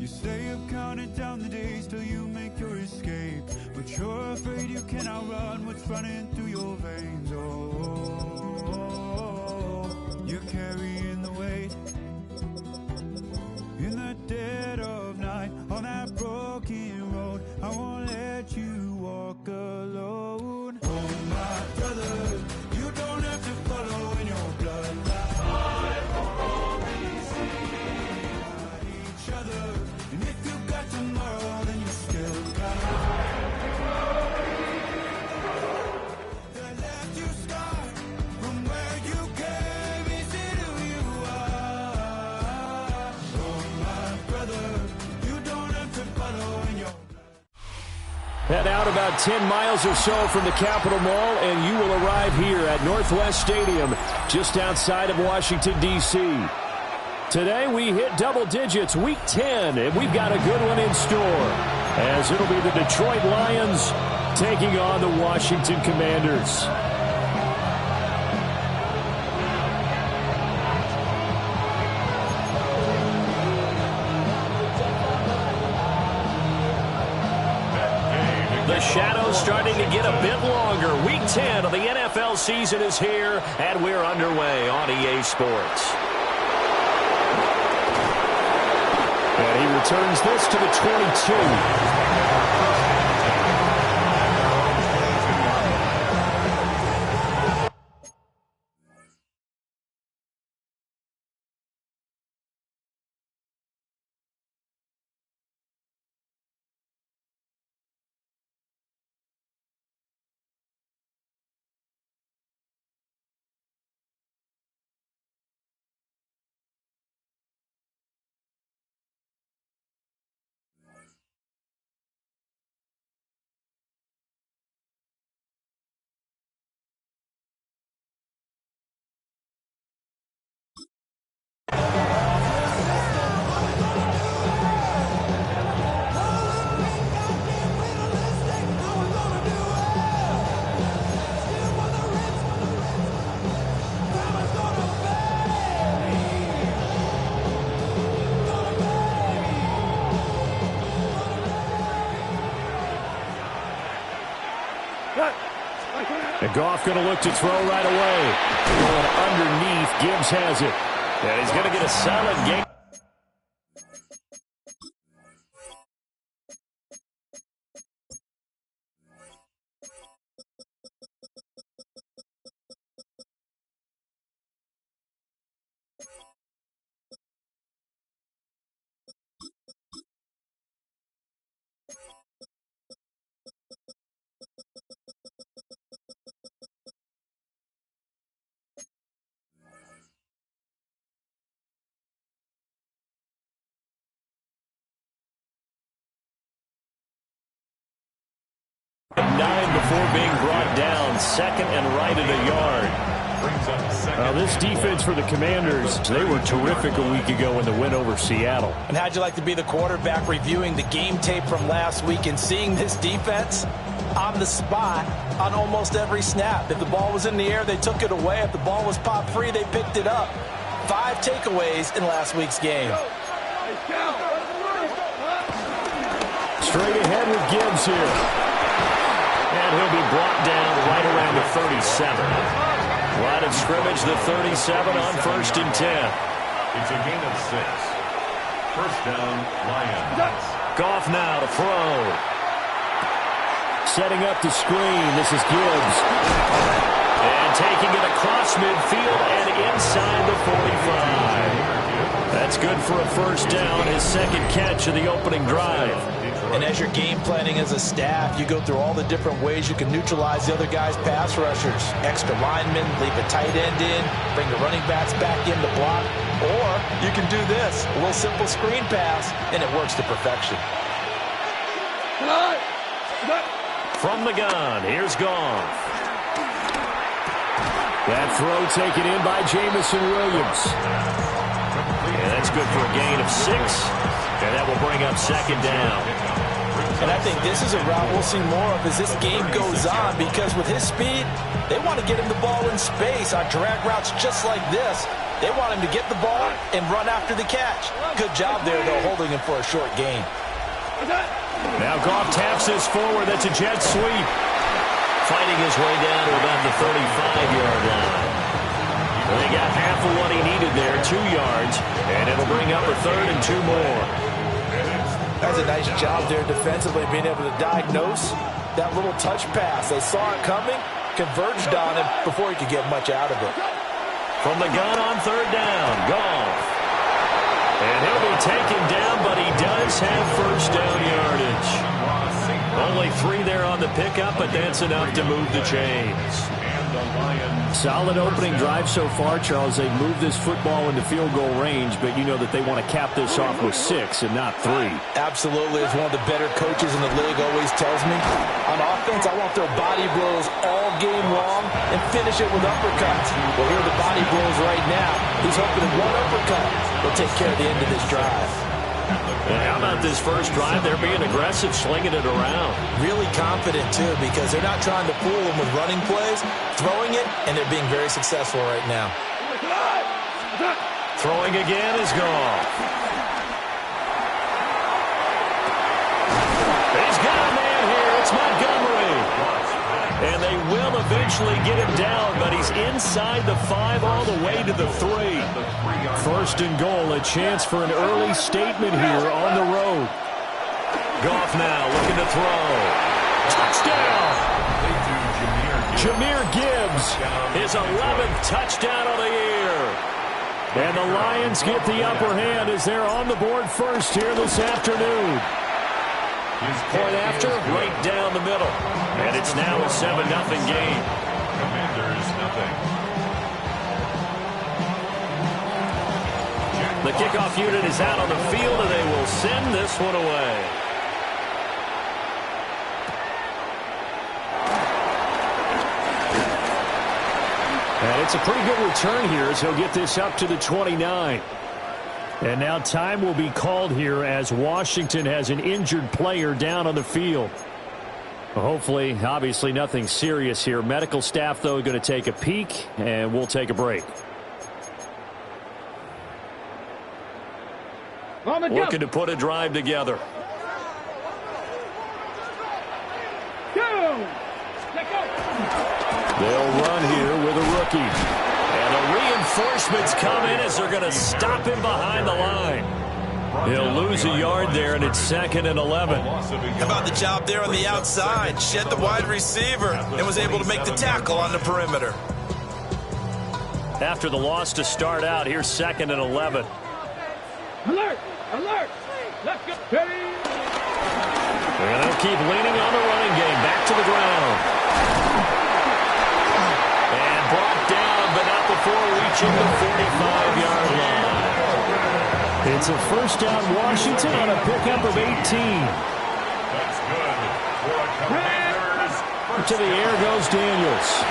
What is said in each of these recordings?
You say you've counted down the days till you make your escape, but you're afraid you can outrun what's running through your veins. Oh, you're carrying the weight in the dead of night on that broken road. I won't let you walk alone. Oh, my brother, you don't have to follow in your bloodline. I will only see each other, and if you got tomorrow, then you still got that left you scarred from where you came. Is it who you are? Oh, my brother, you don't have to follow in your Head out about 10 miles or so from the Capitol Mall, and you will arrive here at Northwest Stadium, just outside of Washington, D.C. Today we hit double digits, Week 10, and we've got a good one in store, as it'll be the Detroit Lions taking on the Washington Commanders. The shadow's starting to get a bit longer. Week 10 of the NFL season is here, and we're underway on EA Sports. And he returns this to the 22. And Goff going to look to throw right away. Going underneath, Gibbs has it. And he's going to get a solid gain. Before being brought down, second and right at a yard. This defense for the Commanders, they were terrific a week ago in the win over Seattle. And how'd you like to be the quarterback reviewing the game tape from last week and seeing this defense on the spot on almost every snap? If the ball was in the air, they took it away. If the ball was popped free, they picked it up. 5 takeaways in last week's game. Straight ahead with Gibbs here. And he'll be brought down right around the 37. Line of scrimmage, the 37 on 1st and 10. It's a gain of 6. First down, Lions. Goff now to throw. Setting up the screen. This is Gibbs. And taking it across midfield and inside the 45. That's good for a first down, his second catch of the opening drive. And as you're game planning as a staff, you go through all the different ways you can neutralize the other guy's pass rushers. Extra linemen, leave a tight end in, bring the running backs back in to block. Or you can do this, a little simple screen pass, and it works to perfection. From the gun, here's Goff. That throw taken in by Jameson Williams. And that's good for a gain of 6. And that will bring up second down. And I think this is a route we'll see more of as this game goes on, because with his speed, they want to get him the ball in space on drag routes just like this. They want him to get the ball and run after the catch. Good job there, though, holding him for a short gain. Now Goff taps this forward. That's a jet sweep. Fighting his way down to about the 35-yard line. Well, he got half of what he needed there, 2 yards, and it'll bring up a 3rd and 2 more. That's a nice job there defensively, being able to diagnose that little touch pass. They saw it coming, converged on him before he could get much out of it. From the gun on 3rd down, Goff. And he'll be taken down, but he does have first down yardage. Only 3 there on the pickup, but that's enough to move the chains. Solid opening drive so far, Charles. They've moved this football into field goal range, but you know that they want to cap this off with 6 and not 3. Absolutely. As one of the better coaches in the league always tells me, on offense, I want their body blows all game long and finish it with uppercuts. Well, here are the body blows right now. He's hoping one uppercut will take care of the end of this drive. And how about this first drive? They're being aggressive, slinging it around. Really confident, too, because they're not trying to fool them with running plays, throwing it, and they're being very successful right now. Throwing again is Goff. He's got a man here. It's Montgomery. And they will eventually get him down, but he's inside the 5 all the way to the 3. 1st and goal, a chance for an early statement here on the road. Goff now looking to throw. Touchdown! Jahmyr Gibbs, his 11th touchdown of the year. And the Lions get the upper hand as they're on the board first here this afternoon. Point after, right down the middle. And it's now a 7-0 game. Commanders, nothing. The kickoff unit is out on the field, and they will send this one away. And it's a pretty good return here as he'll get this up to the 29. And now time will be called here as Washington has an injured player down on the field. Hopefully, obviously nothing serious here. Medical staff, though, going to take a peek, and we'll take a break. Looking to put a drive together. They'll run here with a rookie. And the reinforcements come in as they're going to stop him behind the line. He'll lose a yard there, and it's 2nd and 11. How about the job there on the outside? Shed the wide receiver and was able to make the tackle on the perimeter. After the loss to start out, here's 2nd and 11. Alert! Alert! Let's go! And they'll keep leaning on the running game. Back to the ground. And brought down, but not before reaching the 45-yard line. It's a first down Washington on a pickup of 18. That's good for a Commanders. To the air goes Daniels.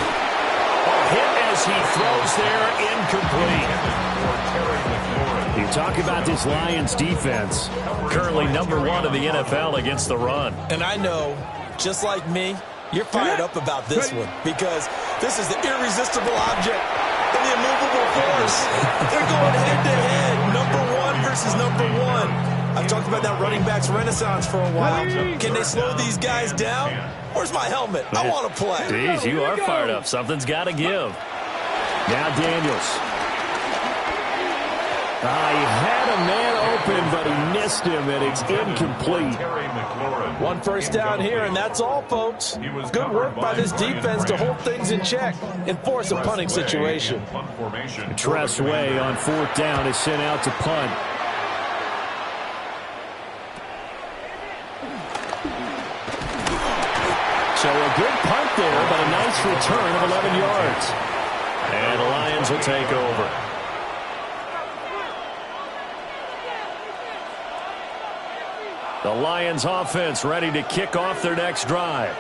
A hit as he throws there, incomplete. You talk about this Lions defense. Currently #1 in the NFL against the run. And I know, just like me, you're fired up about this one because this is the irresistible object and the immovable force. They're going head-to-head, #1 versus #1. I've talked about that running backs renaissance for a while. Can they slow these guys down? Where's my helmet? I want to play. Jeez, you are fired up. Something's got to give. Now Daniels. He had a man open, but he missed him, and it's incomplete. One first down here, and that's all, folks. Good work by this defense to hold things in check and force a punting situation. Tress Way on 4th down is sent out to punt. So a good punt there, but a nice return of 11 yards. And the Lions will take over. The Lions offense ready to kick off their next drive.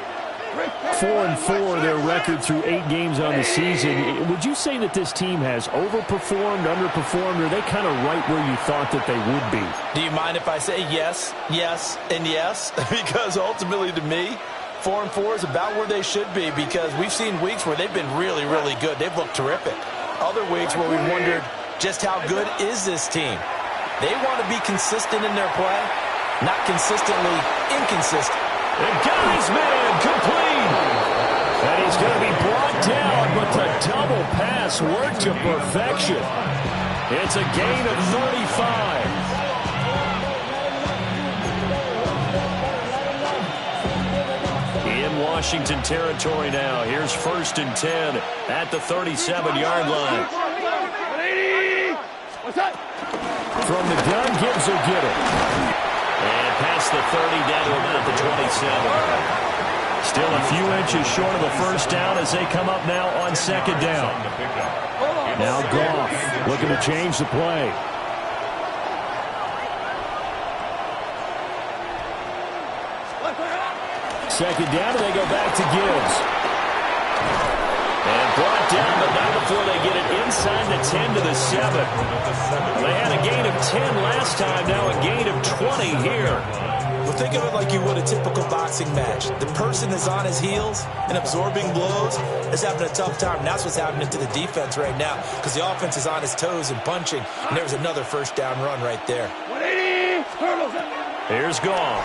4-4 their record through 8 games on the season. Would you say that this team has overperformed, underperformed, or are they kind of right where you thought that they would be? Do you mind if I say yes, yes, and yes? Because ultimately to me, 4-4 is about where they should be because we've seen weeks where they've been really, really good. They've looked terrific. Other weeks where we wondered, just how good is this team. They want to be consistent in their play, not consistently inconsistent. And guy's man complete. And he's going to be brought down, but the double pass worked to perfection. It's a gain of 35. In Washington territory now. Here's 1st and 10 at the 37-yard line. From the gun, Gibbs will get it. And past the 30 down to about the 27. Still a few inches short of a first down as they come up now on 2nd down. Now Goff looking to change the play. Second down, and they go back to Gibbs. And brought down, but not before they get it inside the 10 to the 7. They had a gain of 10 last time, now a gain of 20 here. Well, think of it like you would a typical boxing match. The person is on his heels and absorbing blows is having a tough time. And that's what's happening to the defense right now because the offense is on his toes and punching. And there's another first down run right there. 180. Here's Goff.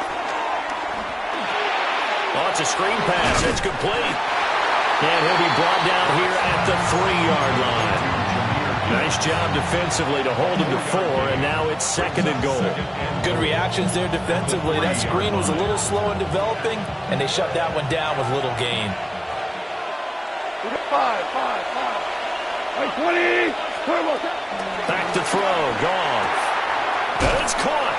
Oh, it's a screen pass. It's complete. And he'll be brought down here at the 3-yard line. Nice job defensively to hold him to 4, and now it's 2nd and goal. Good reactions there defensively. That screen was a little slow in developing, and they shut that one down with little gain. 20. Back to throw. Goff. And it's caught.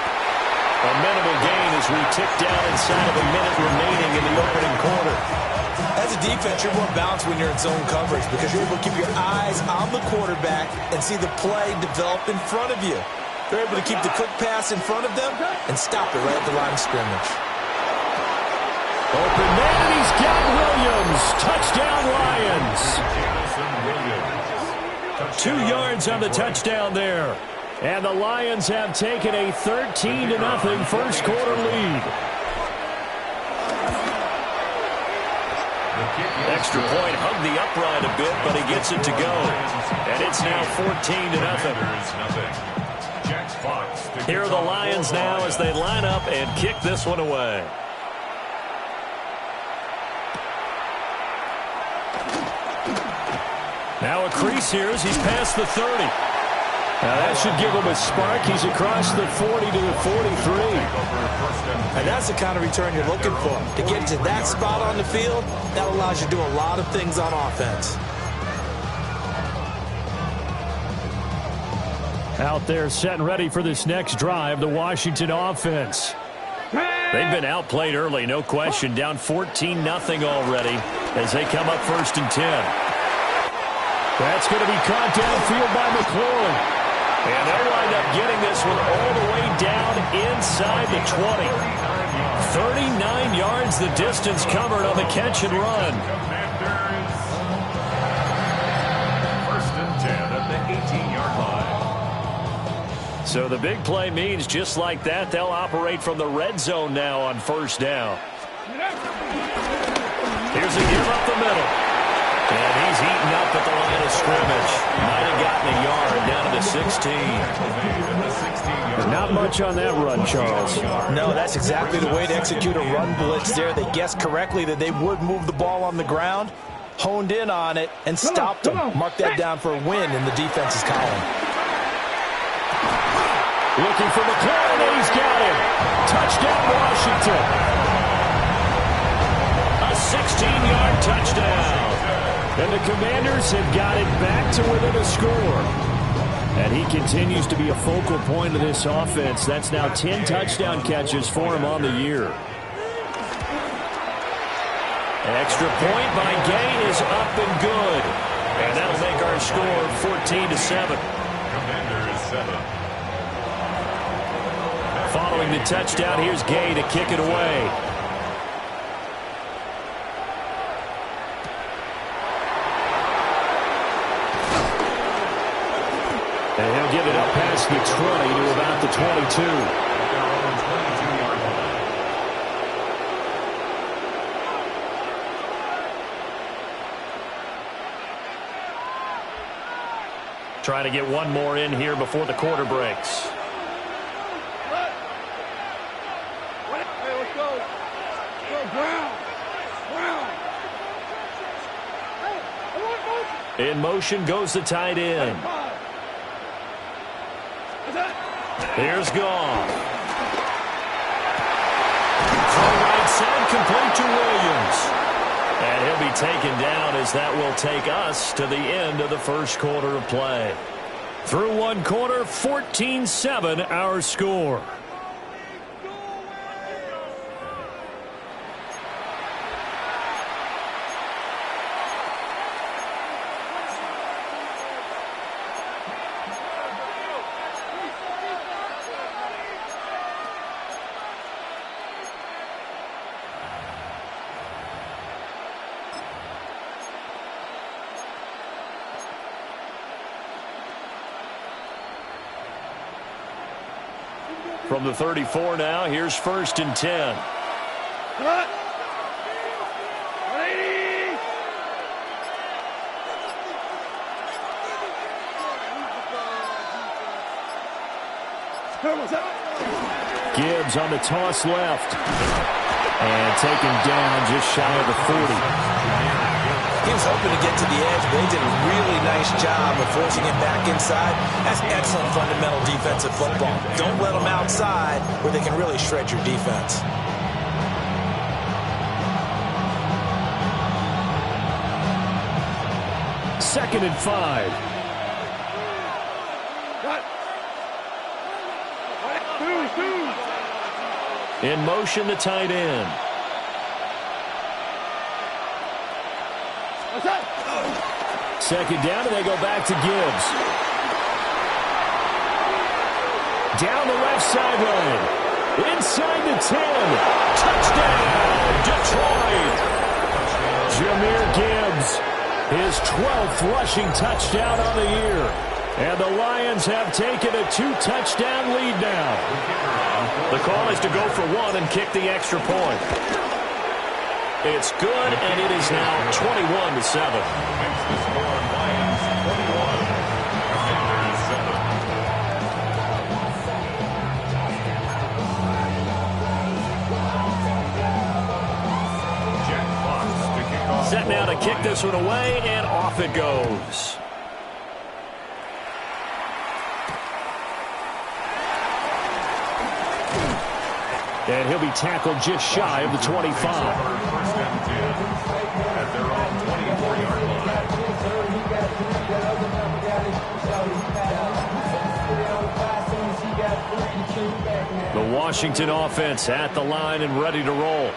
A minimal gain as we tick down inside of a minute remaining in the opening quarter. As a defense, you're more balanced when you're in zone coverage because you're able to keep your eyes on the quarterback and see the play develop in front of you. They're able to keep the quick pass in front of them and stop it right at the line of scrimmage. Open man, and he's got Williams. Touchdown, Lions. 2 yards on the touchdown there. And the Lions have taken a 13-0 first quarter lead. Extra point hugged the upright a bit, but he gets it to go. And it's now 14-0. Here are the Lions now as they line up and kick this one away. Now a crease here as he's past the 30. Now that should give him a spark. He's across the 40 to the 43. And that's the kind of return you're looking for. To get to that spot on the field, that allows you to do a lot of things on offense. Out there set and ready for this next drive, the Washington offense. They've been outplayed early, no question. Down 14-0 already as they come up 1st and 10. That's going to be caught downfield by McLaurin. And they'll wind up getting this one all the way down inside the 20. 39 yards the distance covered on the catch and run. First and 10 at the 18-yard line. So the big play means just like that, they'll operate from the red zone now on 1st down. Here's a give up the middle. And he's eaten up at the line of scrimmage. Might have gotten a yard down to the 16. Not much on that run, Charles. No, that's exactly the way to execute a run blitz there. They guessed correctly that they would move the ball on the ground, honed in on it, and stopped them. Mark that down for a win in the defense's column. Looking for McLaurin, and he's got him. Touchdown, Washington. A 16-yard touchdown. And the Commanders have got it back to within a score. And he continues to be a focal point of this offense. That's now 10 touchdown catches for him on the year. Extra point by Gay is up and good. And that'll make our score 14-7. Commanders 7. Following the touchdown, here's Gay to kick it away. And he'll get it up past the 20 to about the 22. trying to get one more in here before the quarter breaks. In motion goes the tight end. Here's Goff. From right side, complete to Williams. And he'll be taken down as that will take us to the end of the first quarter of play. Through one quarter, 14-7 our score. From the 34 now, here's 1st and 10. Gibbs on the toss left. And taken down just shy of the 40. He was hoping to get to the edge, but they did a really nice job of forcing him back inside. That's excellent fundamental defensive football. Don't let them outside where they can really shred your defense. Second and 5. In motion, the tight end. Second down, and they go back to Gibbs. Down the left sideline. Inside the 10. Touchdown, Detroit. Jahmyr Gibbs, his 12th rushing touchdown on the year. And the Lions have taken a 2-touchdown lead now. The call is to go for one and kick the extra point. It's good, and it is now 21-7. Set now to kick this one away, and off it goes. And he'll be tackled just shy of the 25. The Washington offense at the line and ready to roll.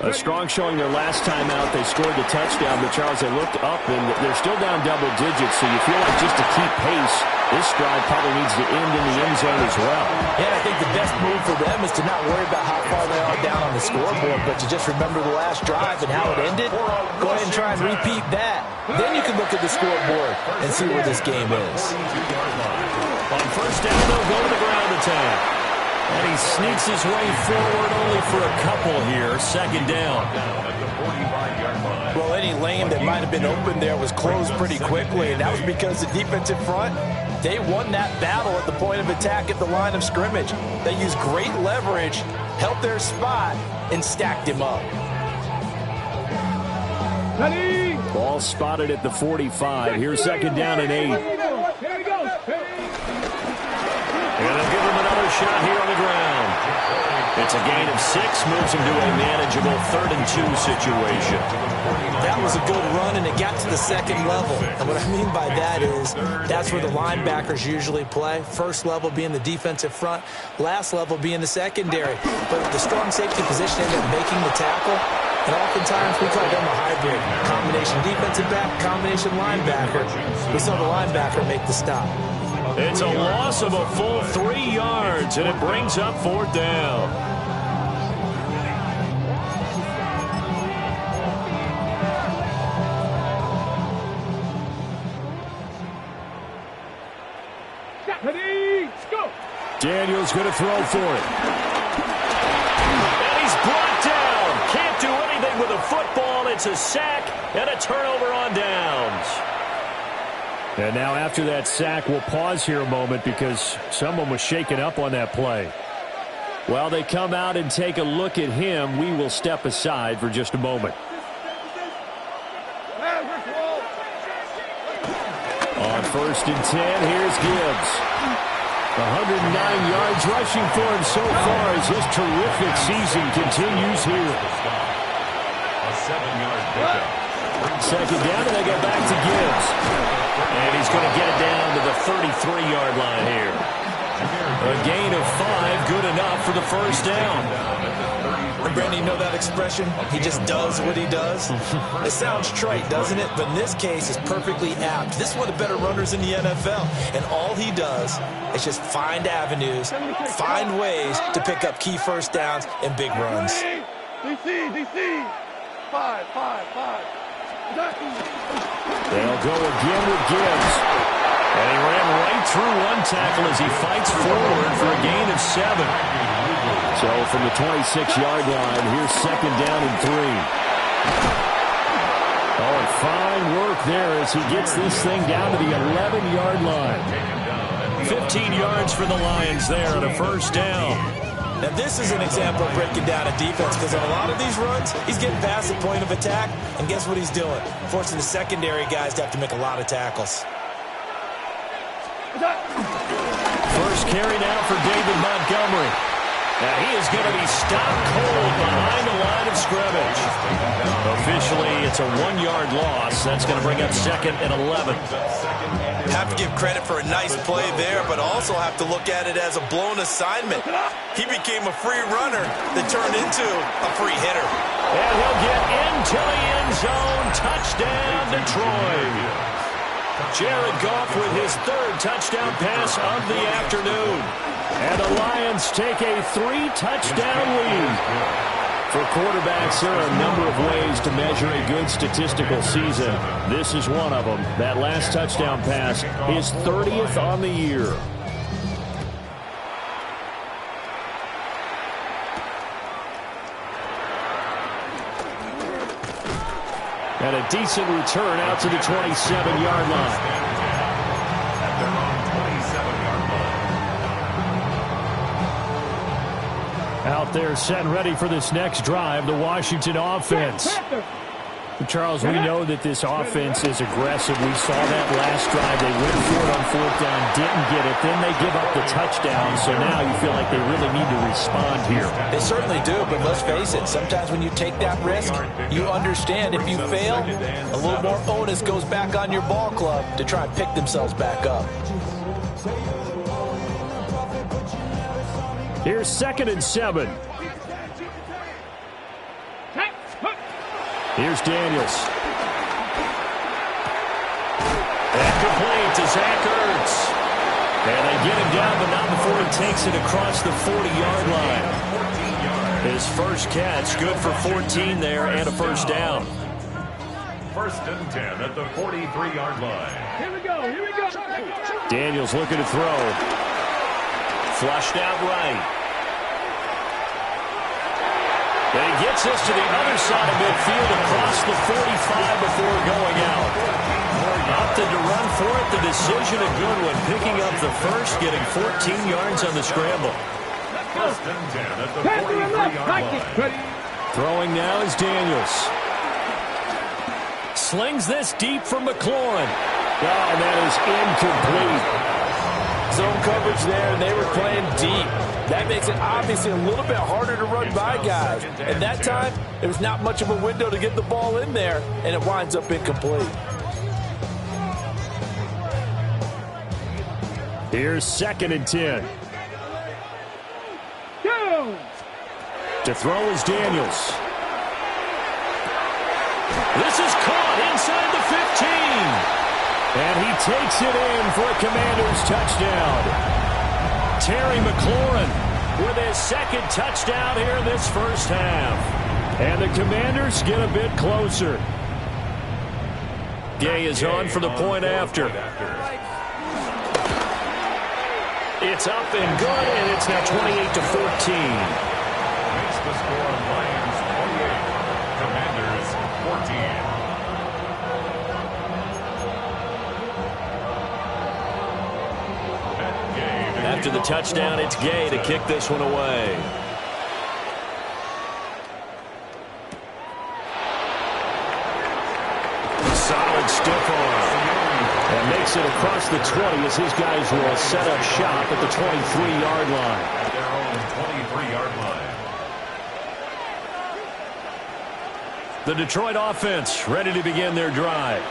A strong showing their last time out. They scored the touchdown, but Charles, they looked up, and they're still down double digits, so you feel like just to keep pace, this drive probably needs to end in the end zone as well. Yeah, I think the best move for them is to not worry about how far they are down on the scoreboard, but to just remember the last drive and how it ended. Go ahead and try and repeat that. Then you can look at the scoreboard and see where this game is. On first down, they'll go to the ground attack. And he sneaks his way forward only for a couple here. Second down. Well, any lane that might have been open there was closed pretty quickly, and that was because the defensive front, they won that battle at the point of attack at the line of scrimmage. They used great leverage, held their spot, and stacked him up. Ball spotted at the 45. Here's second down and 8. And they'll give him another shot here on the ground. It's a gain of 6, moves him to a manageable 3rd and 2 situation. That was a good run, and it got to the second level. And what I mean by that is that's where the linebackers usually play. First level being the defensive front, last level being the secondary. But the strong safety position ended up making the tackle. And oftentimes we call them a hybrid. Combination defensive back, combination linebacker. We saw the linebacker make the stop. It's a loss of a full 3 yards, and it brings up 4th down. Daniel's going to throw for it. And he's brought down. Can't do anything with a football. It's a sack and a turnover on downs. And now after that sack, we'll pause here a moment because someone was shaken up on that play. While they come out and take a look at him, we will step aside for just a moment. On 1st and 10, here's Gibbs. 109 yards rushing for him so far as his terrific season continues here. A 7-yard pickup. 2nd down, and they go back to Gibbs. And he's going to get it down to the 33-yard line here. A gain of 5, good enough for the 1st down. Brandon, you know that expression? He just does what he does. It sounds trite, doesn't it? But in this case, it's perfectly apt. This is one of the better runners in the NFL. And all he does is just find avenues, find ways to pick up key 1st downs and big runs. DC. 5. They'll go again with Gibbs. And he ran right through one tackle as he fights forward for a gain of 7. So from the 26-yard line, here's 2nd down and 3. Oh, and fine work there as he gets this thing down to the 11-yard line. 15 yards for the Lions there on a 1st down. Now, this is an example of breaking down a defense because on a lot of these runs, he's getting past the point of attack, and guess what he's doing? Forcing the secondary guys to have to make a lot of tackles. First carry now for David Montgomery. Now he is going to be stopped cold behind the line of scrimmage. Officially, it's a 1-yard loss. That's going to bring up 2nd and 11. Have to give credit for a nice play there, but also have to look at it as a blown assignment. He became a free runner that turned into a free hitter. And he'll get into the end zone. Touchdown, Detroit. Jared Goff with his 3rd touchdown pass of the afternoon. And the Lions take a 3-touchdown lead. For quarterbacks, there are a number of ways to measure a good statistical season. This is one of them. That last touchdown pass, his 30th on the year. And a decent return out to the 27-yard line. At their own 27-yard line. Out there set and ready for this next drive, the Washington offense. Charles, we know that this offense is aggressive. We saw that last drive. They went for it on 4th down, didn't get it. Then they give up the touchdown. So now you feel like they really need to respond here. They certainly do, but let's face it. Sometimes when you take that risk, you understand if you fail, a little more onus goes back on your ball club to try and pick themselves back up. Here's 2nd and 7. Here's Daniels. And complete to Zach Ertz. And they get him down, but not before he takes it across the 40-yard line. His first catch, good for 14 there and a 1st down. 1st and 10 at the 43-yard line. Here we go. Daniels looking to throw. Flushed out right. And he gets this to the other side of midfield across the 45 before going out. Opted to run for it. The decision a good one. Picking up the first, getting 14 yards on the scramble. 1st and 10 at the 43-yard line. Throwing now is Daniels. Slings this deep for McLaurin. Oh, and that is incomplete. Zone coverage there, and they were playing deep. That makes it obviously a little bit harder to run by guys. And that time, there was not much of a window to get the ball in there, and it winds up incomplete. Here's 2nd and 10. To throw is Daniels. This is caught inside the 15. And he takes it in for a Commanders touchdown. Terry McLaurin with his 2nd touchdown here in this 1st half. And the Commanders get a bit closer. Gay is on for the point after. It's up and good, and it's now 28-14. Makes the score Lions 28, Commanders 14. After the touchdown, it's Gay to kick this one away. Solid stiff arm. And makes it across the 20 as his guys will set up shop at the 23-yard line. At their own 23-yard line. The Detroit offense ready to begin their drive.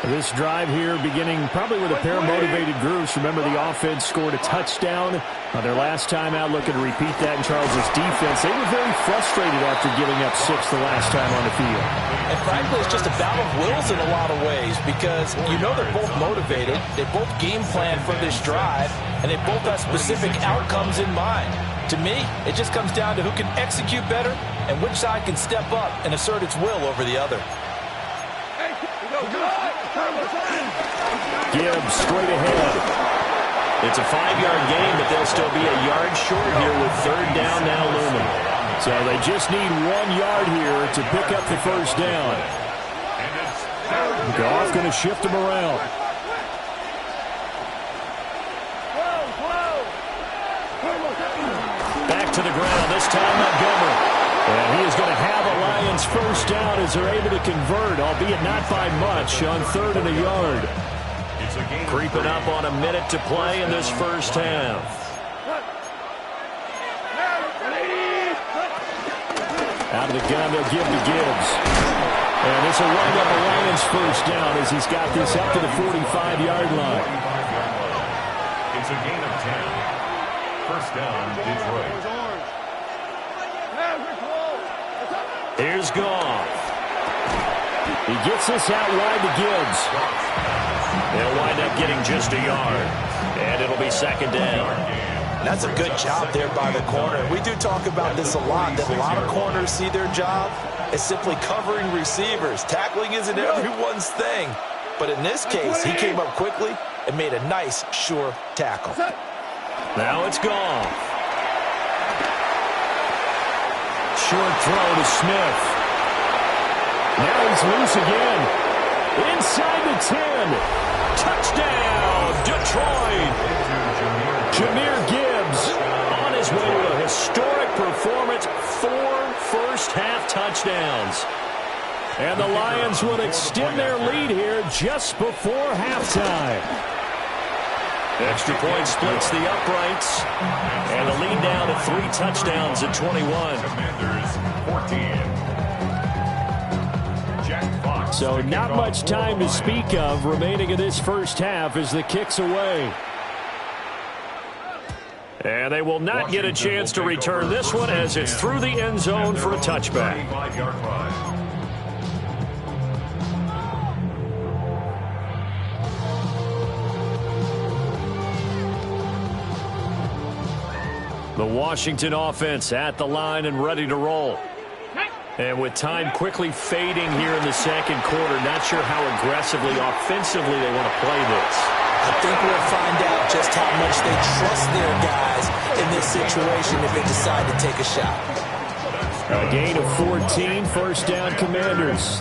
This drive here beginning probably with a pair of motivated groups. Remember, the offense scored a touchdown on their last time out, looking to repeat that in Charles' defense. They were very frustrated after giving up 6 the last time on the field. And frankly, it's just a battle of wills in a lot of ways because you know they're both motivated. They both game plan for this drive, and they both have specific outcomes in mind. To me, it just comes down to who can execute better and which side can step up and assert its will over the other. Gibbs straight ahead. It's a 5-yard gain, but they'll still be a yard short here with 3rd down now looming. So they just need 1 yard here to pick up the first down. Goff going to shift him around. Back to the ground, this time Montgomery. And he is going to have a Lions first down as they're able to convert, albeit not by much, on 3rd and a yard. Creeping up on a minute to play in this first half. Out of the gun, they'll give to Gibbs. And this will wind up a Lions first down as he's got this up to the 45-yard line. It's a gain of 10. First down, Detroit. Here's Goff. He gets this out wide to Gibbs. They'll wind up getting just a yard. And it'll be 2nd down. That's a good job there by the corner. We do talk about this a lot, that a lot of corners see their job as simply covering receivers. Tackling isn't everyone's thing. But in this case, he came up quickly and made a nice, sure tackle. Now it's Goff. Short throw to Smith. Now he's loose again. Inside the 10. Touchdown, Detroit. Jahmyr Gibbs on his way to a historic performance. 4 first-half touchdowns. And the Lions will extend their lead here just before halftime. Extra point splits the uprights. And the lead down to 3 touchdowns at 21. Commanders 14. So not much time to speak of remaining in this first half as the kick's away. And they will not get a chance to return this one as it's through the end zone for a touchback. The Washington offense at the line and ready to roll. And with time quickly fading here in the second quarter, not sure how aggressively, offensively they want to play this. I think we'll find out just how much they trust their guys in this situation if they decide to take a shot. A gain of 14, first down Commanders.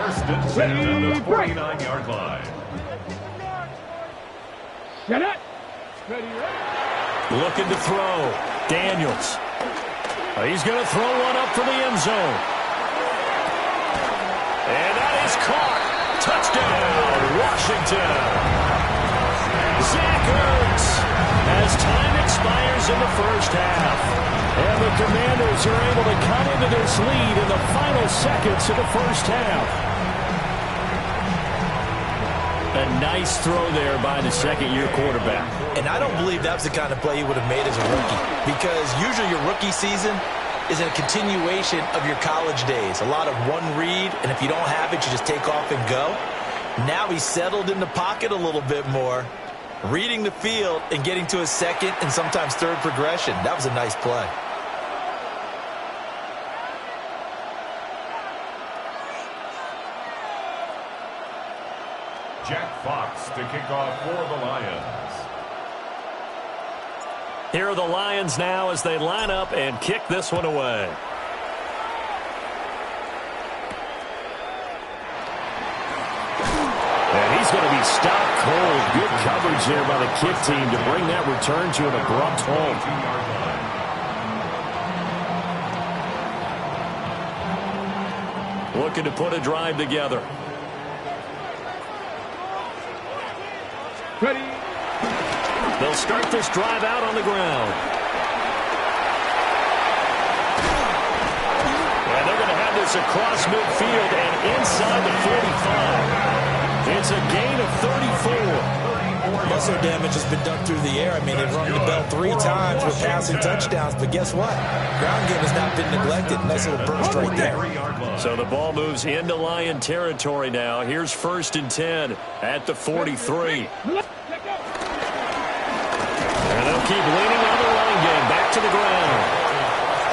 First and 10 on the 49-yard line. Get it. Looking to throw. Daniels. He's going to throw one up for the end zone. And that is caught. Touchdown, Washington. Zach Ertz as time expires in the first half. And the Commanders are able to cut into this lead in the final seconds of the first half. A nice throw there by the second-year quarterback. And I don't believe that was the kind of play he would have made as a rookie. Because usually your rookie season is a continuation of your college days. A lot of one read, and if you don't have it, you just take off and go. Now he's settled in the pocket a little bit more, reading the field and getting to a second and sometimes third progression. That was a nice play. Jack Fox to kick off for the Lions. Here are the Lions now as they line up and kick this one away. And he's He's going to be stopped cold. Good coverage there by the kick team to bring that return to an abrupt halt. Looking to put a drive together. Ready. They'll start this drive out on the ground. And they're going to have this across midfield and inside the 45. It's a gain of 34. Muscle damage has been done through the air. I mean, they've rung the bell 3 times with passing touchdowns, but guess what? Ground game has not been neglected. Nice little burst right there. So the ball moves into Lion territory now. Here's 1st and 10 at the 43. And they'll keep leaning on the running game. Back to the ground.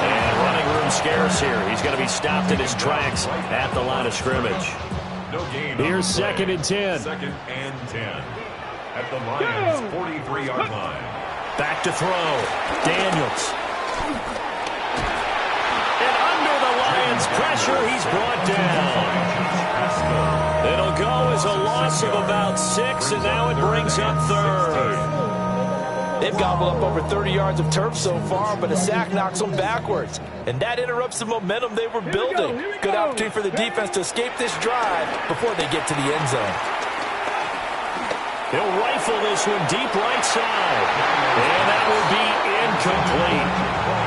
And running room scarce here. He's going to be stopped in his tracks at the line of scrimmage. No gain. Here's 2nd and 10. 2nd and 10. At the Lions' 43-yard line. Back to throw. Daniels. And under the Lions' pressure, he's brought down. It'll go as a loss of about 6, and now it brings up 3rd. They've gobbled up over 30 yards of turf so far, but a sack knocks them backwards. And that interrupts the momentum they were building. Good opportunity for the defense to escape this drive before they get to the end zone. He'll rifle this one deep right side. And that will be incomplete.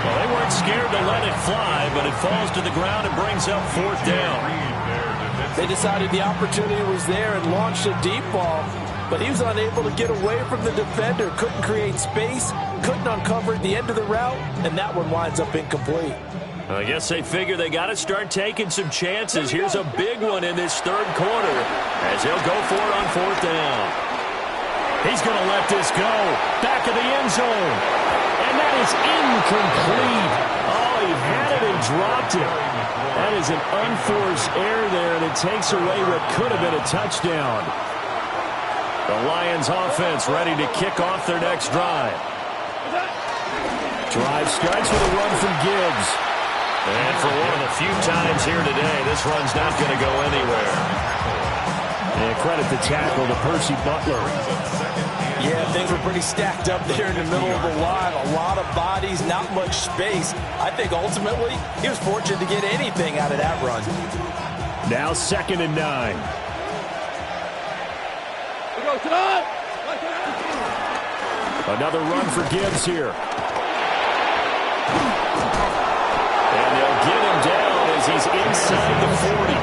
Well, they weren't scared to let it fly, but it falls to the ground and brings up 4th down. They decided the opportunity was there and launched a deep ball, but he was unable to get away from the defender. Couldn't create space, couldn't uncover at the end of the route, and that one winds up incomplete. I guess they figure they got to start taking some chances. Here's a big one in this 3rd quarter as they'll go for it on 4th down. He's going to let this go. Back of the end zone. And that is incomplete. Oh, he had it and dropped it. That is an unforced error there, and it takes away what could have been a touchdown. The Lions offense ready to kick off their next drive. Drive starts with a run from Gibbs. And for one of the few times here today, this run's not going to go anywhere. And credit the tackle to Percy Butler. Yeah, things were pretty stacked up there in the middle of the line. A lot of bodies, not much space. I think ultimately he was fortunate to get anything out of that run. Now 2nd and 9. Another run for Gibbs here. And they'll get him down as he's inside the 40.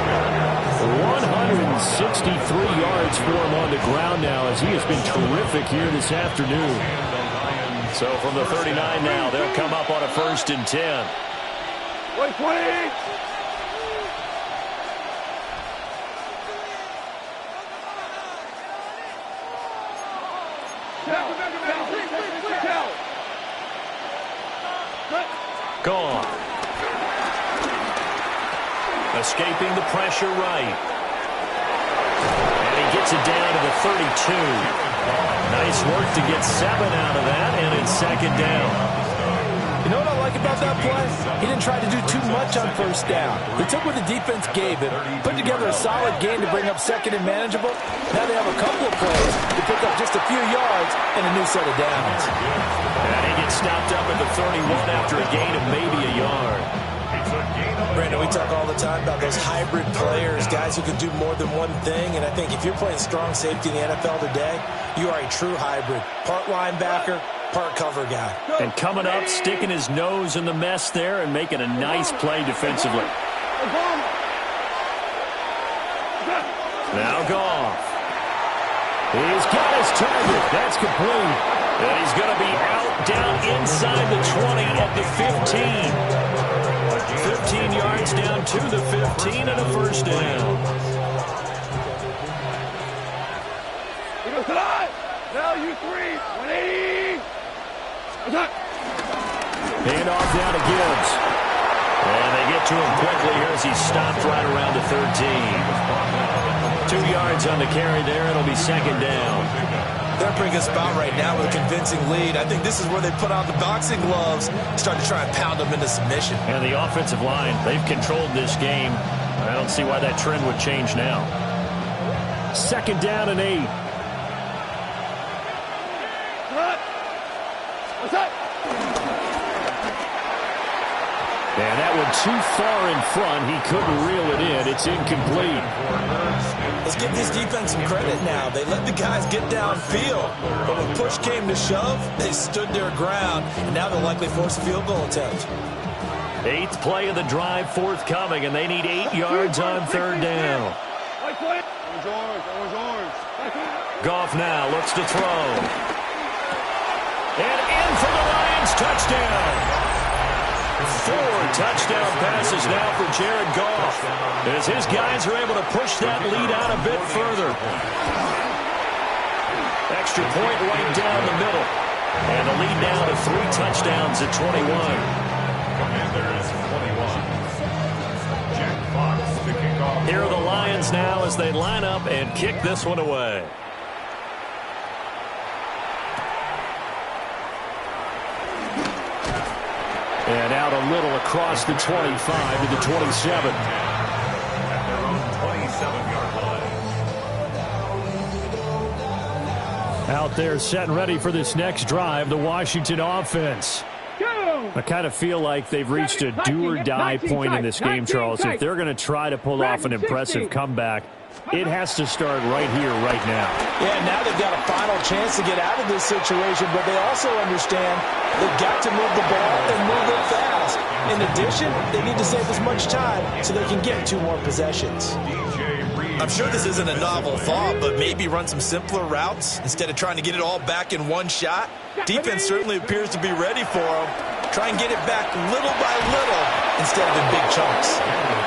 163 yards for him on the ground now as he has been terrific here this afternoon. So from the 39 now, they'll come up on a 1st and 10. Wait, 20! Gone. Escaping the pressure right. And he gets it down to the 32. Nice work to get 7 out of that, and it's 2nd down. You know what I like about that play? He didn't try to do too much on 1st down. He took what the defense gave him, put together a solid game to bring up 2nd and manageable. Now they have a couple of plays to pick up just a few yards and a new set of downs. And he gets stopped up at the 31 after a gain of maybe a yard. Brandon, we talk all the time about those hybrid players, guys who can do more than one thing, and I think if you're playing strong safety in the NFL today, you are a true hybrid. Part linebacker, part cover guy. And coming up, sticking his nose in the mess there and making a nice play defensively. Now Goff. He's got his target. That's complete. And he's going to be out down inside the 20 at the 15. 15 yards down to the 15 and a 1st down. Now you 3, 180. Hand off down to Gibbs. And they get to him quickly here as he's stopped right around the 13. 2 yards on the carry there. It'll be 2nd down. They're in a pretty good spot right now with a convincing lead. I think this is where they put on the boxing gloves, start to try and pound them into submission. And the offensive line, they've controlled this game. I don't see why that trend would change now. 2nd down and 8. What's up? And that one too far in front. He couldn't reel it in. It's incomplete. Let's give this defense some credit now. They let the guys get downfield. But when push came to shove, they stood their ground. And now they'll likely force a field goal attempt. 8th play of the drive forthcoming, and they need 8 yards on 3rd down. Goff now looks to throw. And in for the Lions, touchdown. 4 touchdown passes now for Jared Goff, as his guys are able to push that lead out a bit further. Extra point right down the middle. And the lead now to 3 touchdowns at 21. Commanders 21. Jack Fox to kick off. Here are the Lions now as they line up and kick this one away. And out a little across the 25 to the 27. At their own 27-yard line. Out there set and ready for this next drive, the Washington offense. I kind of feel like they've reached a do-or-die point in this game, Charles. If they're going to try to pull off an impressive comeback, it has to start right here, right now. Yeah, now they've got a final chance to get out of this situation, but they also understand they've got to move the ball and move it fast. In addition, they need to save as much time so they can get 2 more possessions. I'm sure this isn't a novel thought, but maybe run some simpler routes instead of trying to get it all back in one shot. Defense certainly appears to be ready for them. Try and get it back little by little instead of in big chunks.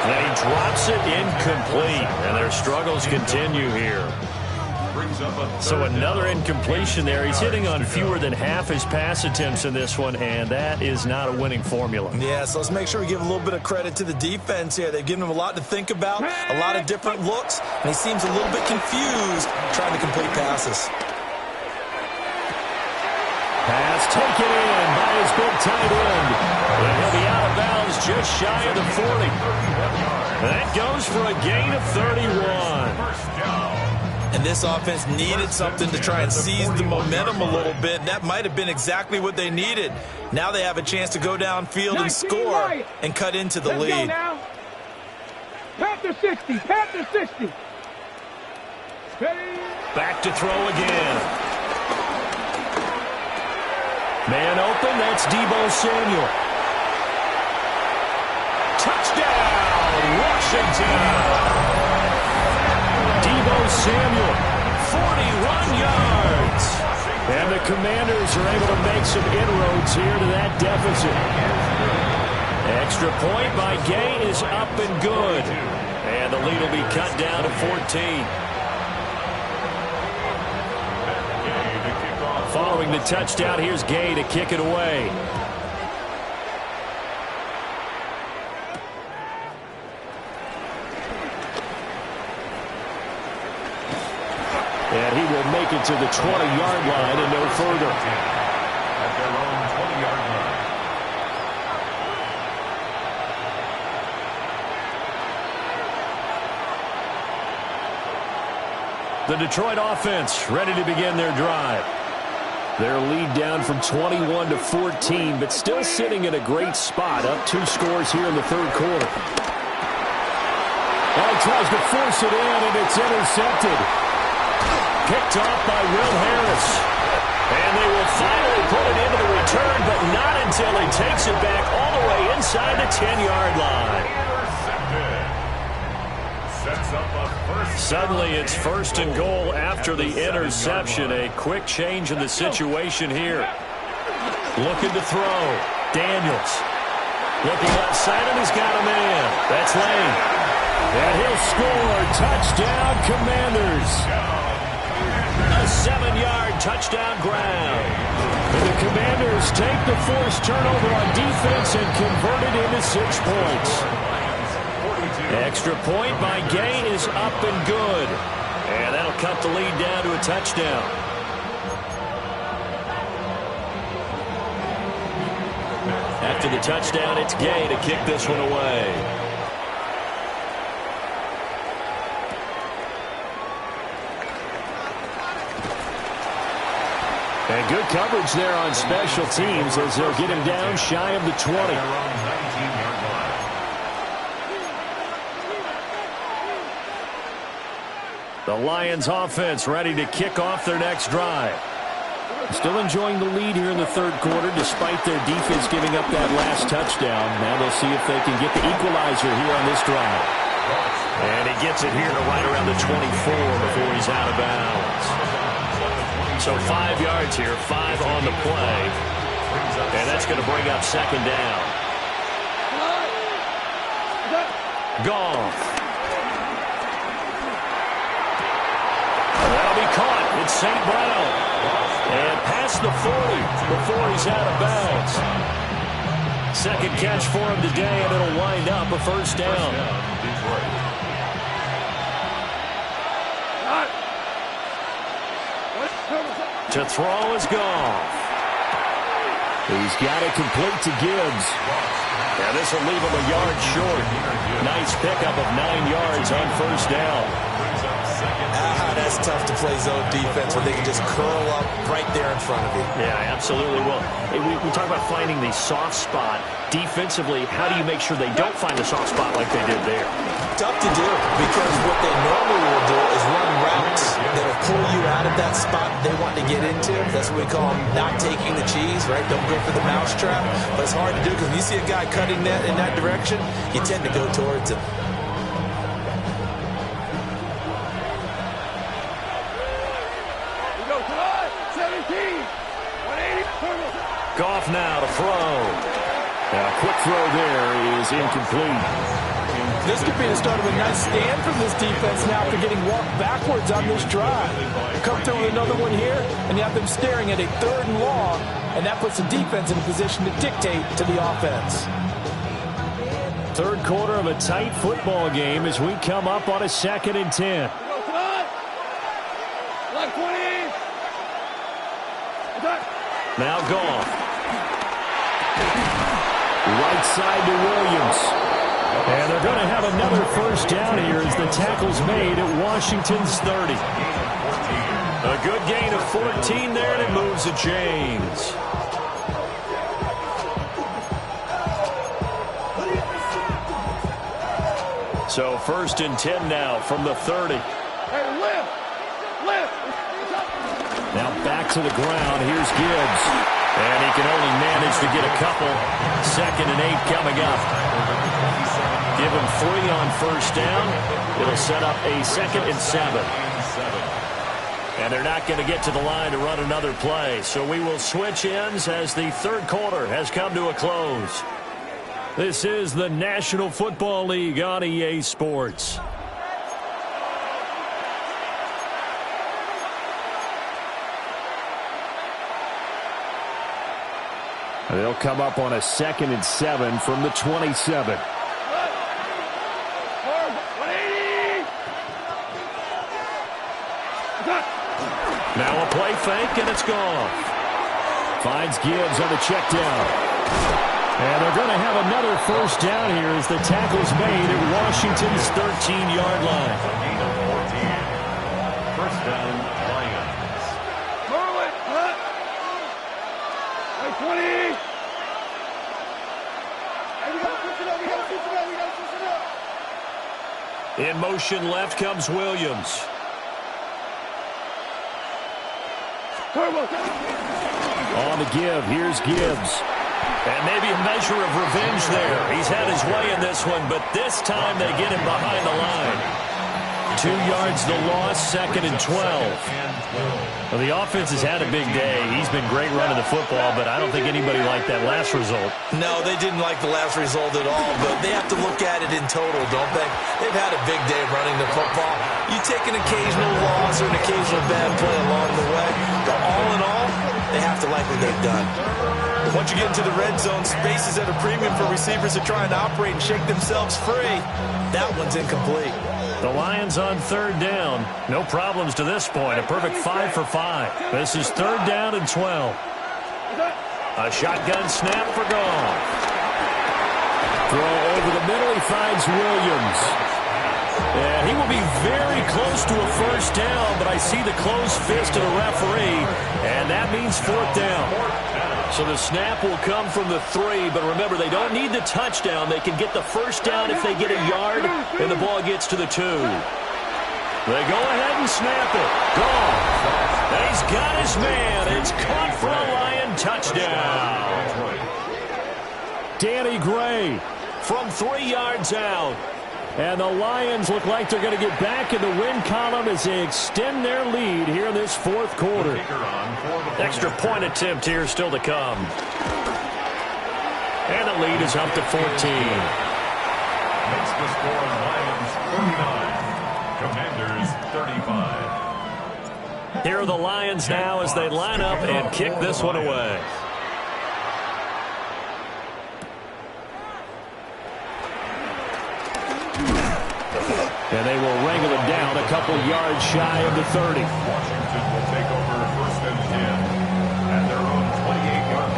And he drops it incomplete, and their struggles continue here. So another incompletion there. He's hitting on fewer than half his pass attempts in this one, and that is not a winning formula. Yeah, so let's make sure we give a little bit of credit to the defense here. They've given him a lot to think about, a lot of different looks, and he seems a little bit confused trying to complete passes. Pass taken in by his big tight end. And he'll be out of bounds just shy of the 40. That goes for a gain of 31. And this offense needed something to try and seize the momentum a little bit. That might have been exactly what they needed. Now they have a chance to go downfield and score and cut into the lead. Panther 60, Panther 60. Back to throw again. Man open, that's Deebo Samuel. Touchdown, Washington. Deebo Samuel, 41 yards. And the Commanders are able to make some inroads here to that deficit. Extra point by Gay is up and good. And the lead will be cut down to 14. Following the touchdown, here's Gay to kick it away. And he will make it to the 20-yard line and no further. At their own 20-yard line. The Detroit offense ready to begin their drive. Their lead down from 21 to 14, but still sitting in a great spot, up 2 scores here in the 3rd quarter. Well, he tries to force it in, and it's intercepted. Picked off by Will Harris. And they will finally put it into the return, but not until he takes it back all the way inside the 10-yard line. Intercepted. Sets up a first. Suddenly it's 1st and goal after the interception. A quick change in the situation here. Looking to throw. Daniels. Looking left side, and he's got a man. That's Lane. And he'll score. Touchdown, Commanders. A 7-yard touchdown grab. And the Commanders take the forced turnover on defense and convert it into 6 points. Extra point by Gay is up and good. And that'll cut the lead down to a touchdown. After the touchdown, it's Gay to kick this one away. And good coverage there on special teams as they'll get him down shy of the 20. The Lions offense ready to kick off their next drive. Still enjoying the lead here in the third quarter despite their defense giving up that last touchdown. Now they'll see if they can get the equalizer here on this drive. And he gets it here to right around the 24 before he's out of bounds. So 5 yards here, 5 on the play. And that's going to bring up second down. Goff. That'll be caught. It's St. Brown. And past the 40 before he's out of bounds. Second catch for him today, and it'll wind up a first down. To throw is Goff. He's got it complete to Gibbs. Yeah, this will leave him a yard short. Nice pickup of 9 yards on first down. That's tough to play zone defense when they can just curl up right there in front of you. Yeah, absolutely. Well, we talk about finding the soft spot. Defensively, how do you make sure they don't find the soft spot like they did there? Tough to do because what they normally will do is run routes that will pull you out of that spot they want to get into. That's what we call them not taking the cheese, right? Don't go for the mousetrap. But it's hard to do because when you see a guy cutting that in that direction, you tend to go towards him. Goff now to throw. A quick throw there is incomplete. This could be the start of a nice stand from this defense now after getting walked backwards on this drive. Come through with another one here, and you have them staring at a 3rd and long, and that puts the defense in a position to dictate to the offense. Third quarter of a tight football game as we come up on a 2nd and 10. Now Goff. Right side to Williams. And they're going to have another first down here as the tackle's made at Washington's 30. A good gain of 14 there, and it moves the chains. So 1st and 10 now from the 30. Now back to the ground. Here's Gibbs. And he can only manage to get a couple. 2nd and 8 coming up. Give him 3 on first down. It'll set up a 2nd and 7. And they're not going to get to the line to run another play. So we will switch ends as the third quarter has come to a close. This is the National Football League on EA Sports. They'll come up on a 2nd and 7 from the 27. Now a play fake, and it's gone. Finds Gibbs on the check down. And they're going to have another first down here as the tackle's made at Washington's 13-yard line. First down, Lions. 20. In motion left comes Williams. On the give, here's Gibbs. And maybe a measure of revenge there. He's had his way in this one, but this time they get him behind the line. 2 yards the loss, 2nd and 12. Well, the offense has had a big day. He's been great running the football, but I don't think anybody liked that last result. No, they didn't like the last result at all, but they have to look at it in total, don't they? They've had a big day running the football. You take an occasional loss or an occasional bad play along the way, but all in all, they have to like what they've done. Once you get into the red zone, space is at a premium for receivers to try and operate and shake themselves free. That one's incomplete. The Lions on 3rd down. No problems to this point. A perfect 5 for 5. This is 3rd down and 12. A shotgun snap for Goff. Throw over the middle. He finds Williams. And he will be very close to a first down, but I see the closed fist of the referee, and that means fourth down. So the snap will come from the 3, but remember, they don't need the touchdown. They can get the first down if they get a yard, and the ball gets to the 2. They go ahead and snap it. Gone. And he's got his man. It's caught for a Lion touchdown. Danny Gray from 3 yards out. And the Lions look like they're going to get back in the win column as they extend their lead here in this fourth quarter. Extra point attempt here still to come. And the lead is up to 14. Makes the score Lions 49, Commanders 35. Here are the Lions now as they line up and kick this one away. And they will wrangle it down a couple yards shy of the 30. Washington will take over first and 10 at their own 28-yard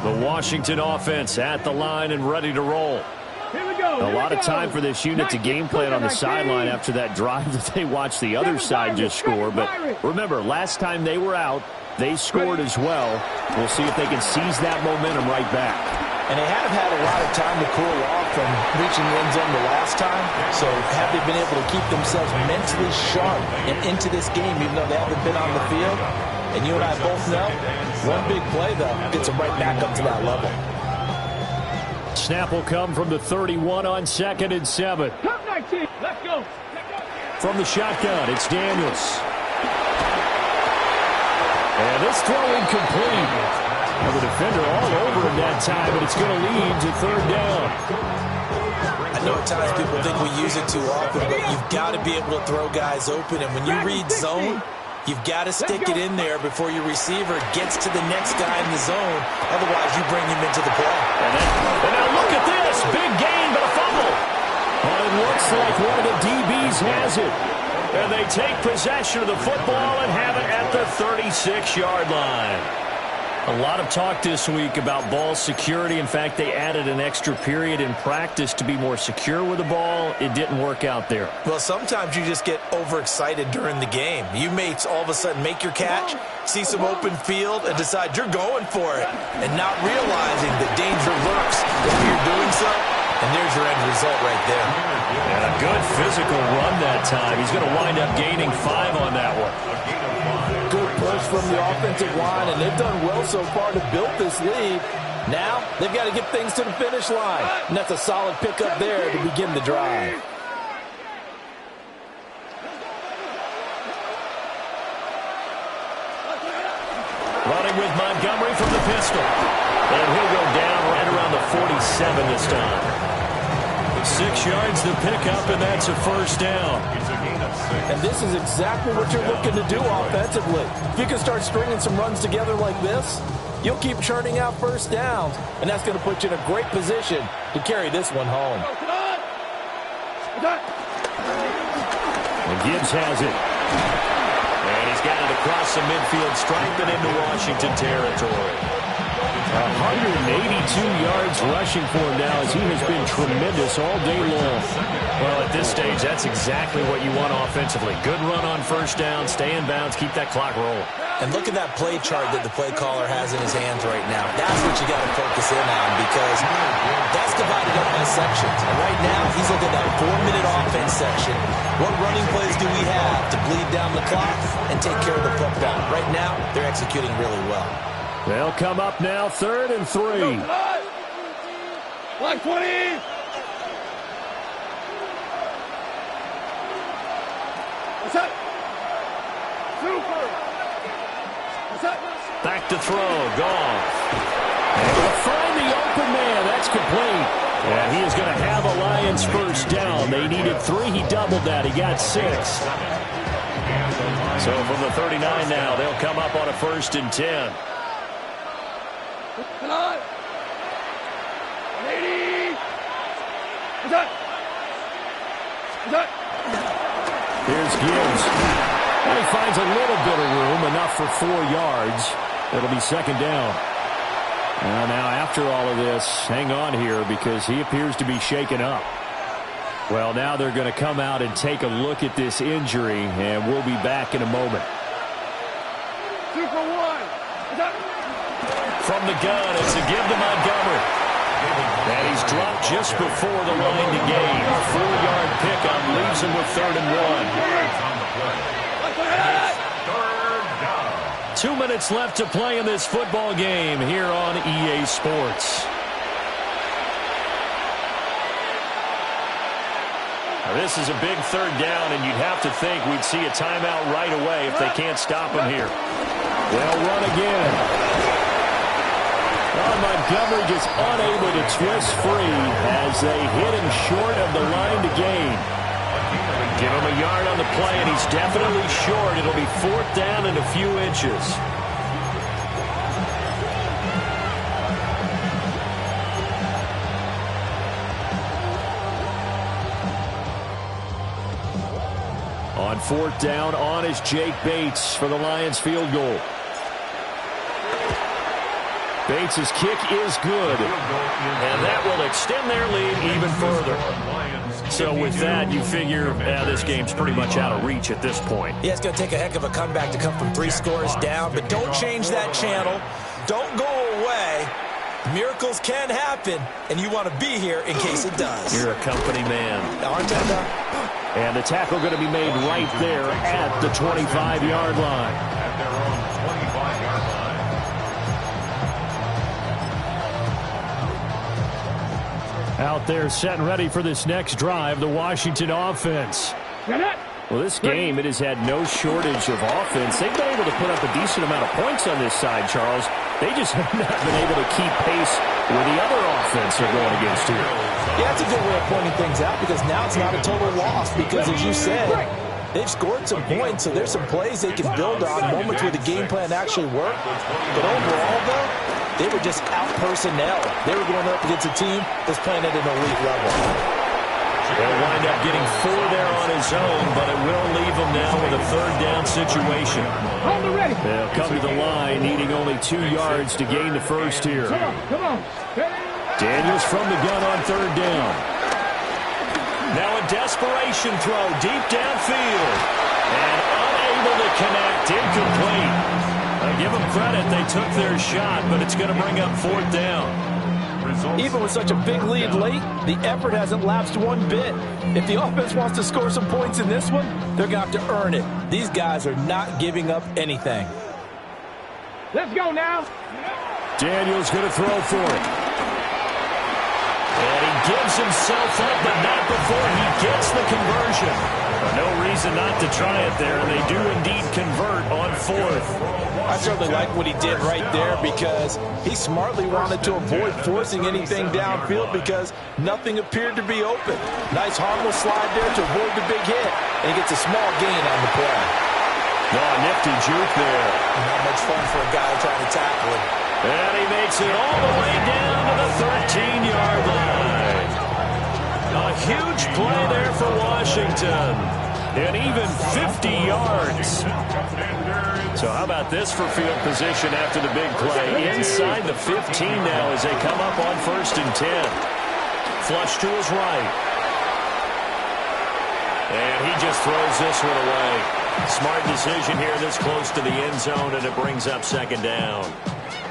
line. The Washington offense at the line and ready to roll. Here we go. A lot of time for this unit to game plan on the sideline after that drive that they watched the other side just score. But remember, last time they were out, they scored as well. We'll see if they can seize that momentum right back. And they have had a lot of time to cool off from reaching the end zone the last time. So have they been able to keep themselves mentally sharp and into this game, even though they haven't been on the field? And you and I both know, one big play, though, gets them right back up to that level. Snap will come from the 31 on 2nd and 7. Top 19. Let's go. From the shotgun, it's Daniels. And this throw incomplete. Well, the defender all over him that time, but it's going to lead to 3rd down. I know at times people think we use it too often, but you've got to be able to throw guys open. And when you read zone, you've got to stick it in there before your receiver gets to the next guy in the zone. Otherwise, you bring him into the play. And now look at this. Big gain, but a fumble. Well, it looks like one of the DBs has it. And they take possession of the football and have it at the 36-yard line. A lot of talk this week about ball security. In fact, they added an extra period in practice to be more secure with the ball. It didn't work out there. Well, sometimes you just get overexcited during the game. You may all of a sudden make your catch, see some open field, and decide you're going for it, and not realizing that danger lurks while you're doing so. And there's your end result right there. And a good physical run that time. He's going to wind up gaining 5 on that one. Good push from the offensive line, and they've done well so far to build this lead. Now, they've got to get things to the finish line. And that's a solid pickup there to begin the drive. Running with Montgomery from the pistol. And he'll go down right around the 47 this time. 6 yards to pick up, and that's a first down. And this is exactly what you're looking to do offensively. If you can start stringing some runs together like this, you'll keep churning out first downs, and that's going to put you in a great position to carry this one home. And Gibbs has it. And he's got it across the midfield stripe and into Washington territory. 182 yards rushing for him now as he has been tremendous all day long. Well, at this stage, that's exactly what you want offensively. Good run on first down, stay in bounds, keep that clock rolling. And look at that play chart that the play caller has in his hands right now. That's what you got to focus in on because that's divided up by sections. And right now, he's looking at that 4-minute offense section. What running plays do we have to bleed down the clock and take care of the football? Right now, they're executing really well. They'll come up now, 3rd and 3. Like 20. What's up? Super. What's up? Back to throw, Goff. And to find the open man, that's complete. And he is going to have a Lions first down. They needed 3, he doubled that, he got 6. So from the 39 now, they'll come up on a 1st and 10. Come on. 80. What's up? What's up? Here's Gibbs. And he finds a little bit of room, enough for 4 yards. It'll be second down. Well, now, after all of this, hang on here because he appears to be shaken up. Well, now they're going to come out and take a look at this injury, and we'll be back in a moment. 2 for 1. From the gun, it's a give to Montgomery. And he's dropped just before the line to gain. 4-yard pickup leaves him with 3rd and 1. 2 minutes left to play in this football game here on EA Sports. Now, this is a big 3rd down, and you'd have to think we'd see a timeout right away if they can't stop him here. They'll run again. Well, Montgomery just unable to twist free as they hit him short of the line to gain. Give him a yard on the play, and he's definitely short. It'll be 4th down and a few inches. On 4th down, on is Jake Bates for the Lions field goal. Bates' kick is good, and that will extend their lead even further. So with that, you figure this game's pretty much out of reach at this point. Yeah, it's going to take a heck of a comeback to come from 3 scores down, but don't change that channel. Don't go away. Miracles can happen, and you want to be here in case it does. You're a company man. Aren't I? And the tackle going to be made right there at the 25-yard line. At their own 25-yard line. Out there set and ready for this next drive, the Washington offense. Well, this game, it has had no shortage of offense. They've been able to put up a decent amount of points on this side, Charles. They just have not been able to keep pace with the other offense they're going against here. Yeah, that's a good way of pointing things out because now it's not a total loss because, as you said, they've scored some points, so there's some plays they can build on, moments where the game plan actually worked. But overall, though, they were just out-personnel. They were going up against a team that's playing at an elite level. They'll wind up getting 4 there on his own, but it will leave him now with a 3rd down situation. They'll come to the line, needing only 2 yards to gain the first here. Come on. Daniels from the gun on 3rd down. Now a desperation throw deep downfield. And unable to connect, incomplete. I give them credit, they took their shot, but it's going to bring up 4th down. Even with such a big lead late, the effort hasn't lapsed one bit. If the offense wants to score some points in this one, they're going to have to earn it. These guys are not giving up anything. Let's go now. Daniels going to throw for it. And he gives himself up, but not before he gets the conversion. No reason not to try it there, and they do indeed convert on 4th. I certainly like what he did right there because he smartly wanted to avoid forcing anything downfield because nothing appeared to be open. Nice harmless slide there to avoid the big hit, and he gets a small gain on the play. Oh, nifty juke there. Not much fun for a guy trying to tackle him. And he makes it all the way down to the 13-yard line. A huge play there for Washington. And even 50 yards. So how about this for field position after the big play? Inside the 15 now as they come up on 1st and 10. Flush to his right. And he just throws this one away. Smart decision here this close to the end zone, and it brings up 2nd down.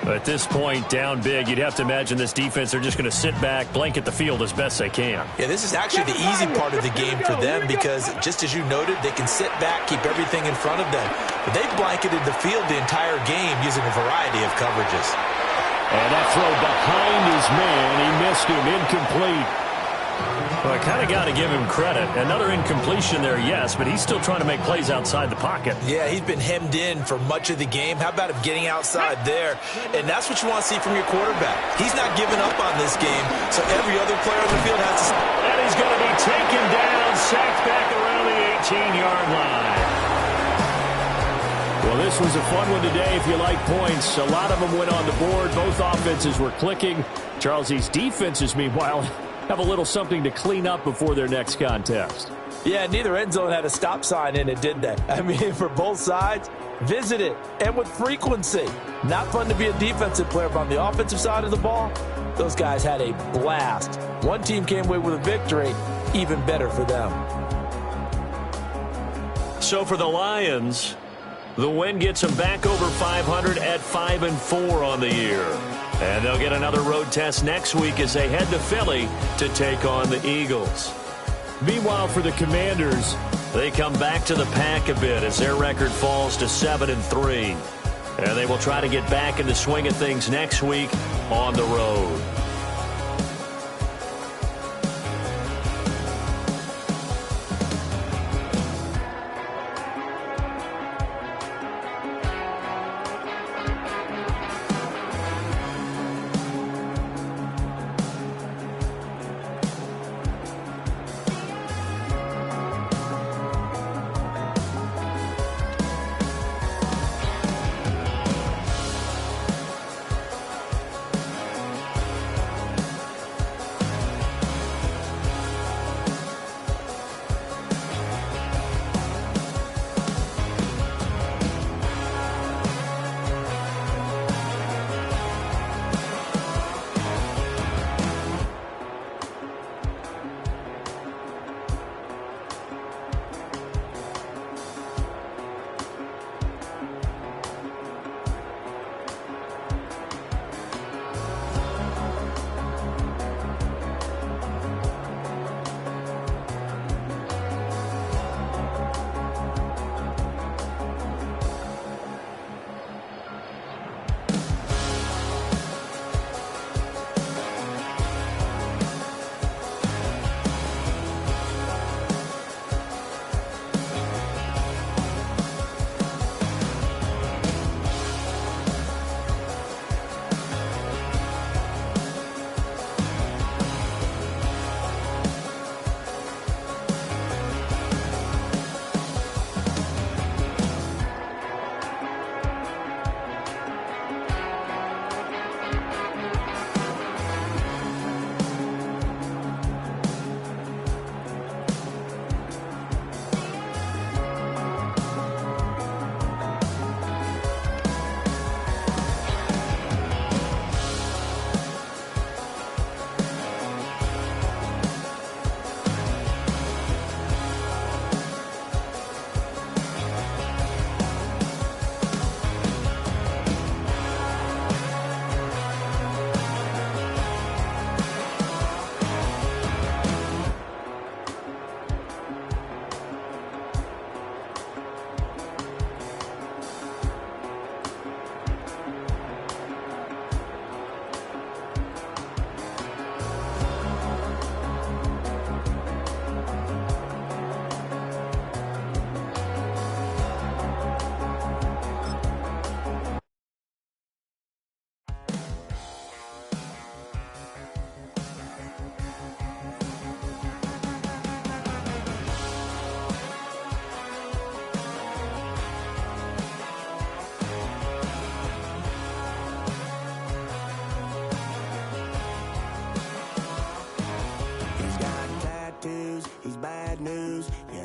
At this point, down big, you'd have to imagine this defense, they're just going to sit back, blanket the field as best they can. Yeah, this is actually the easy part of the game for them because, just as you noted, they can sit back, keep everything in front of them. But they've blanketed the field the entire game using a variety of coverages. And that throw behind his man, he missed him, incomplete. Well, I kind of got to give him credit. Another incompletion there, yes, but he's still trying to make plays outside the pocket. Yeah, he's been hemmed in for much of the game. How about him getting outside there? And that's what you want to see from your quarterback. He's not giving up on this game, so every other player on the field has to... And he's going to be taken down, sacked back around the 18-yard line. Well, this was a fun one today if you like points. A lot of them went on the board. Both offenses were clicking. Charles, these defenses, meanwhile, have a little something to clean up before their next contest. Yeah, neither end zone had a stop sign in it, did they? I mean, for both sides, visit it, and with frequency. Not fun to be a defensive player, but on the offensive side of the ball, those guys had a blast. One team came away with a victory, even better for them. So for the Lions, the win gets them back over 500 at 5-4 on the year. And they'll get another road test next week as they head to Philly to take on the Eagles. Meanwhile, for the Commanders, they come back to the pack a bit as their record falls to 7-3. And they will try to get back in the swing of things next week on the road.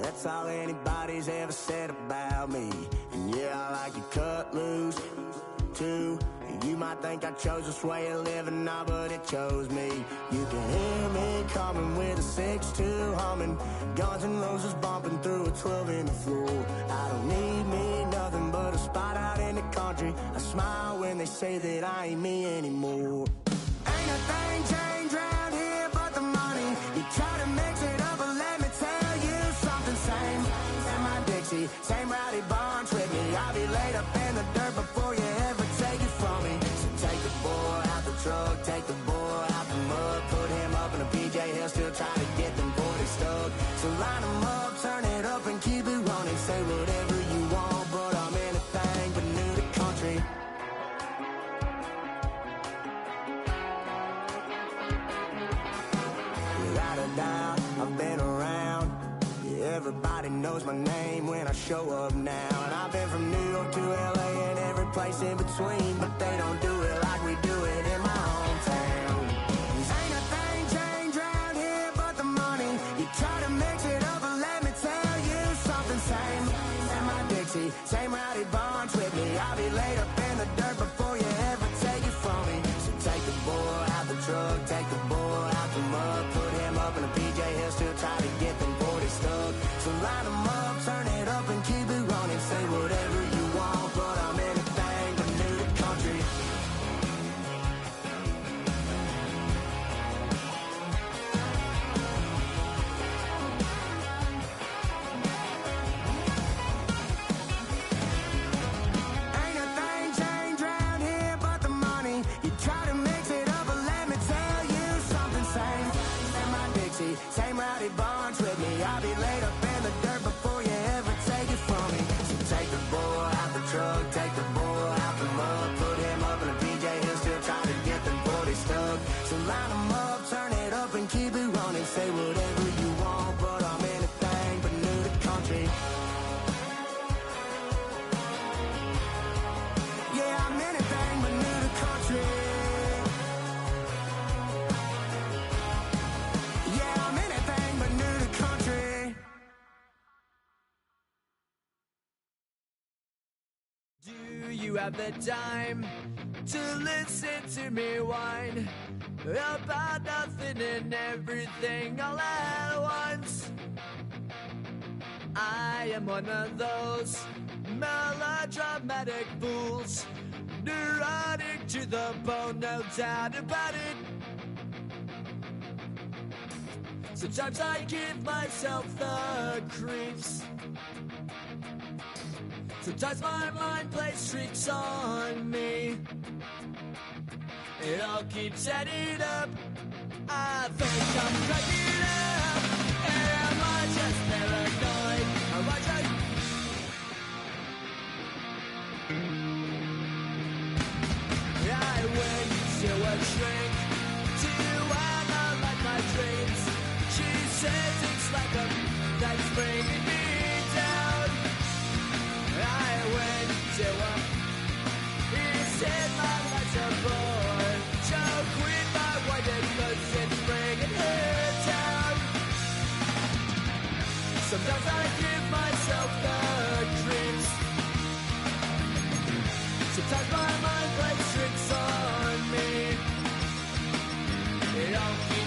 That's all anybody's ever said about me. And yeah, I like to cut loose, too. You might think I chose this way of living now, but it chose me. You can hear me coming with a 6-2 humming, Guns N' Roses bumping through a 12 in the floor. I don't need me nothing but a spot out in the country. I smile when they say that I ain't me anymore. Ain't a thing changed round here but the money. You try to mix it up, but let me tell you something. Same in my Dixie, same rowdy bunch with me. I'll be laid up in the dirt before you ever take it from me. So take the boy out the truck, take the boy out the mud, put him up in a PJ, he'll still try to get them 40 stuck. So line him up, turn it up and keep it running. Say whatever you want, but I'm anything but new to country. Without a doubt, I've been around. Yeah, everybody knows my name when I show up now. And I've been from New York to LA and every place in between, but they don't do it like we do it in my hometown. Ain't a thing changed round here but the money. You try to mix it up and let me same rowdy bunch with me. I'll be laid up in the dirt before you ever take it from me. So take the bull out the truck, take the bull out the mud, put him up in a PJ, he'll still try to get them 40 stuck. So line him up, turn it up and keep it running. Say whatever you want, but I'm anything but new to country. Yeah, I'm anything but new to country. Yeah, I'm anything but new to country. Do you have the time to listen to me whine about nothing and everything all at once? I am one of those melodramatic fools, neurotic to the bone, no doubt about it. Sometimes I give myself the creeps. Sometimes my mind plays tricks on me. It all keeps adding up. I think I'm cracking up. Am I just paranoid? Am I just... I went to a shrink to analyze my dreams. She says it's like a that's bringing me down. I went to a... He said my life's a bore. So quit my wife because it's bringing her down. Sometimes I give myself the creeps. Sometimes my mind plays tricks on me. It all keeps